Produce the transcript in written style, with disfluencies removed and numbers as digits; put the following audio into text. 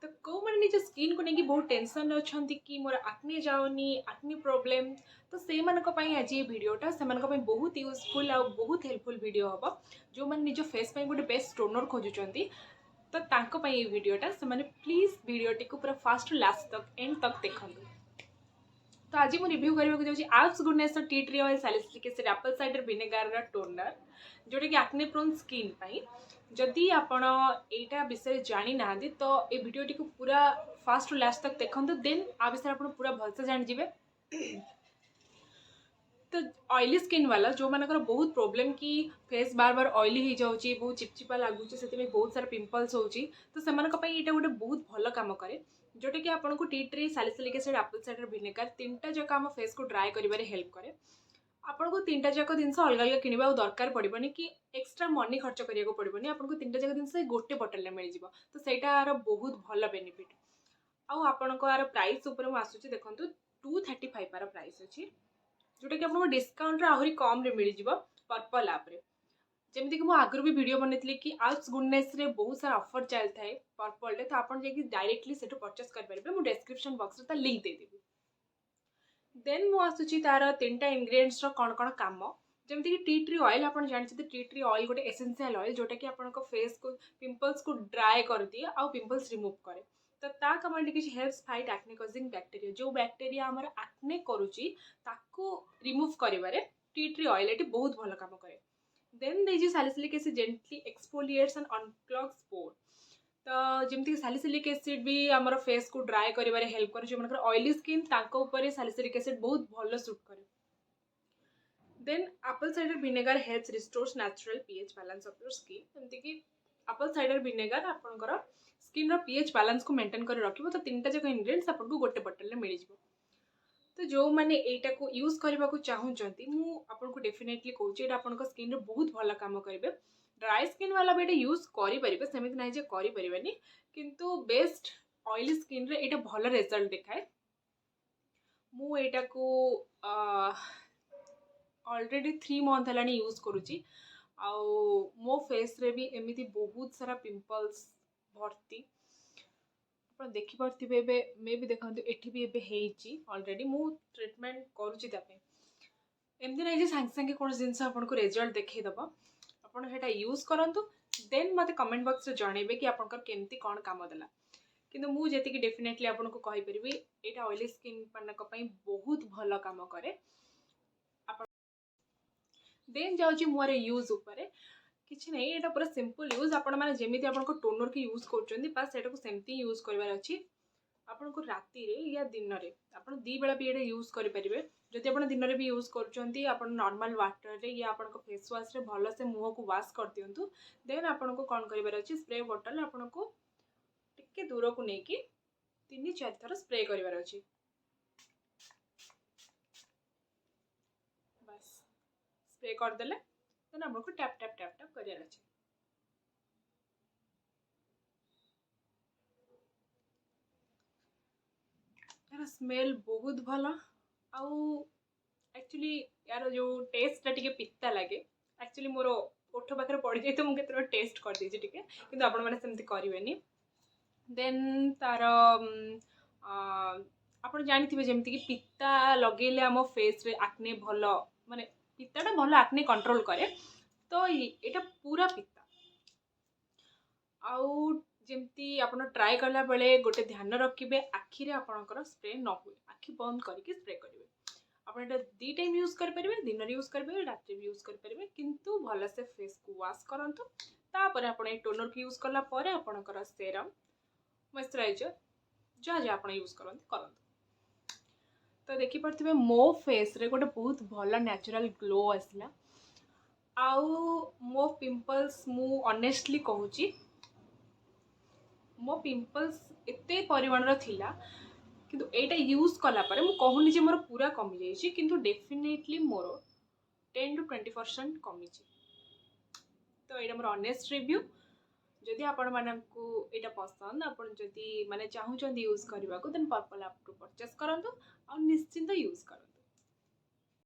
तो कौ मैंने निज स्किन को लेकिन बहुत टेंशन अच्छा कि मोर आक्ने जाऊनी आक्ने प्रोब्लेम तो से आज ये वीडियोटा से बहुत यूजफुल आ बहुत हेल्पफुल वीडियो हम जो मैंने निज फेस गोटे बेस्ट टोनर खोजुंट तो तांको ये वीडियोटा से प्लीज वीडियोटी को पूरा फास्ट लास्ट तक एंड तक देखूँ। तो आज मुझे रिव्यू करने को Alps goodness T tree oil salicylic acid Apple cider vinegar toner जोटा कि एक्ने प्रोन स्किन पाई जदि आपण एटा विषय जानी ना तो ये वीडियोटी को पूरा फास्ट लास्ट तक देखो देन आ विषय आप पूरा भलसे जान जीवे। तो ऑयली स्किन वाला जो मानकर बहुत प्रोब्लेम कि फेस बार बार ऑयली हो जाऊँगी बहुत चिपचिपा लगुच से बहुत सारा पिंपल्स होची तो से गोटे बहुत भल कम करे जोटा कि आपको tea tree salicylic acid Apple cider vinegar तीनटा जाक आम फेस को ड्राई कर हेल्प करे। आपको तीनटा जाक जिन अलग अलग किणवा दरकार पड़ोनी कि एक्सट्रा मनी खर्च करा पड़ोनी आपको तीनटा जाक जिन गोटे बोतल में मिल जाव तो सहीटार बहुत भल बेनिफिट आर प्राइस उपर आसूँ देखो 235 आर प्राइस अच्छी जोटा कि आपको डिस्काउंट आहरी कम मिल जाव पर्पल आप्रे जमीक कि आगुरी भी वीडियो बनई कि आल्प्स गुडनेस रे बहुत सारा ऑफर चलता है पर्पल रे तो आप डायरेक्टली से परचेस करेंगे मुझे डिस्क्रिप्शन बॉक्स रे लिंक देदेवी। देन मु आसूची तार तीनटा इंग्रेडिएंट्स कौन कौन काम जमीक कि टी ट्री ऑयल आप जानते टी ट्री ऑयल गोटे एसेंशियल ऑयल जोटा कि आपको फेस को पिंपल्स को ड्राई कर दिए आउ पिंपल्स रिमूव करे तो ता कम किसी helps fight acne causing bacteria जो बैक्टीरिया आमर एक्ने करुच्ची ताको रिमूव करिवारे टी ट्री ऑयल ये बहुत भल काम करे। देन देजी salicylic acid gently exfoliates and unclogs pore तो जमीक सैलिसिलिक एसिड भी आमर फेस को ड्राई कर हेल्प करे जो ऑयली स्किन सैलिसिलिक एसिड बहुत भल सुट करे। Then apple cider vinegar helps restores natural pH balance of your skin जमीक कि एप्पल साइडर विनेगार आपंकर स्किन पीएच बैलेंस को मेंटेन कर रखिबो तो तीनटा जाक इंग्रेडिएंट्स आपको गोटे बोतल में मिल जाव। तो जो मैंने एटा को यूज करने को चाहूँगी मुझे डेफिनेटली कहूँ आप स्किन बहुत भल कम करेंगे। ड्राई स्किन वाला भी ये यूज करेंगे सेमती ना जे करें किंतु बेस्ट ऑयली स्किन रे एटा भल रिजल्ट देखाए। मुझा को ऑलरेडी 3 मंथ है यूज करुच्ची मो फेस रे भी एमती बहुत सारा पिंपल्स भर्ती आप देखिपे मे भी देखो ये भी एबे ऑलरेडी मु ट्रीटमेंट करुच्ची एमती ना सांगे सांगे कौन जिनस आपको रिजल्ट देखईदेव आपटा यूज करूँ देन मत कमेंट बॉक्स रे जनइबे कि आपंकर केमती कौन काम देला किंतु मुझे डेफिनेटली आपको कहीपरि यहाँ ऑयली स्किन मानी बहुत भल कम करे। देन जाऊँगी मोर यूज उपरे किसी नहीं ये पूरा सिंपल यूज आपमती आप टोनर की यूज कर सेमती यूज करार अच्छी आपको राति या दिन में आप दी बेला भी ये यूज करेंगे जदि आप दिन में भी यूज कर नॉर्मल वाटर रे या आप फेस वाश रे भल से मुँह को वाश कर दिंतु देन आपको कौन कर स्प्रे बोतल आपको टिके दूर को लेकिन 3-4 थर स्प्रे करार अच्छी बस स्प्रे करदे देन आपको टैप टैप टैप टैप करार अच्छी। यार स्मेल बहुत भल एक्चुअली यार जो टेस्ट टी पिता लगे एक्चुअली मोर ओठ पाखे पड़ जाए तो मुझे टेस्ट कर दीजिए कि आपण मैंने सेमती करेंगे। देन तार आप जानते जमीक कि पिता लगे आम फेस रे एक्ने भल माने पिताटा भल एक्ने कंट्रोल करे तो यहाँ पूरा पिता आउ जमती आप ट्राए कला बेले गोटे ध्यान रखिए आखिरे आपणकर स्प्रे न हुए आखि बंद करके स्प्रे करेंगे आपटा 2 टाइम यूज करेंगे दिन यूज करेंगे रात भी यूज करेंगे किंतु भल से फेस को वाश करूँ तापर आप टोनर को यूज कलापर आपणकर सेरम मॉइस्चराइजर जहाँ जहाँ आप यूज करूँ तो देखिपे मो फेस रे गोटे बहुत भल नेचुरल ग्लो आसला आउ मो पिंपल्स मु ऑनेस्टली कहूँ मो पिंपल्स एते परिमाण थिला किंतु एटा यूज कला परे मु कहूनी जे मोर पूरा कमी जाइए किंतु डेफिनेटली मोर 10 to 20% कमी। तो यहाँ मोर ऑनेस्ट रिव्यू जदि आपण मानकू एटा पसंद आपण जदि माने चाहूचंदी यूज करबा को then purple app to purchase करंतु और निश्चिंत यूज करंतु।